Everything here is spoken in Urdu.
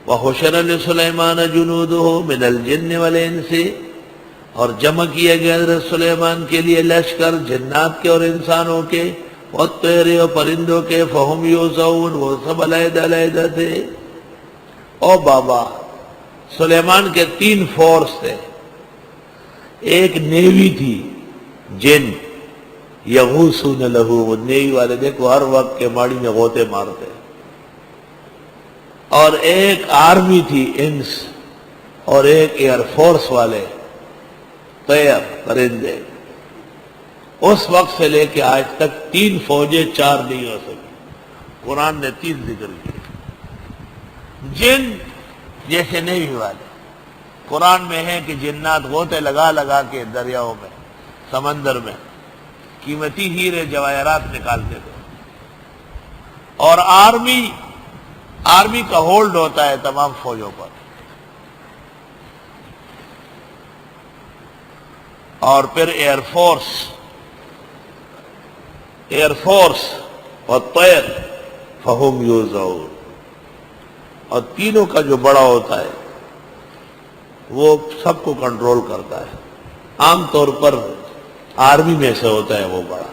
وَحُشِرَ لِسُلَيْمَانَ جُنُودُهُ مِنَ الْجِنِّ وَالْإِنسِ، اور جمع کیا گیا حضرت سلیمان کے لیے لشکر جنات کے اور انسانوں کے، وَالطَّيْرِ اور پرندوں کے، فَهُمْ يُوزَعُونَ وہ سب علیحدہ علیحدہ تھے۔ او بابا، سلیمان کے 3 فورس تھے، ایک نیوی تھی، جن یغوثون لہو، وہ نیوی والے دیکھو ہر وقت کے ماڑی میں غوطے مارتے، اور ایک آرمی تھی انس، اور ایک ایئر فورس والے طیر پرندے۔ اس وقت سے لے کے آج تک 3 فوجیں 4 نہیں ہو سکی، قرآن نے 3 ذکر کیے۔ جن جیسے نیوی والے، قرآن میں ہے کہ جنات غوطے لگا لگا کے دریاؤں میں، سمندر میں قیمتی ہیرے جواہرات نکالتے تھے، اور آرمی کا ہولڈ ہوتا ہے تمام فوجوں پر، اور پھر ایئر فورس اور طیر فہم یوزعون، اور تینوں کا جو بڑا ہوتا ہے وہ سب کو کنٹرول کرتا ہے، عام طور پر آرمی میں سے ہوتا ہے وہ بڑا۔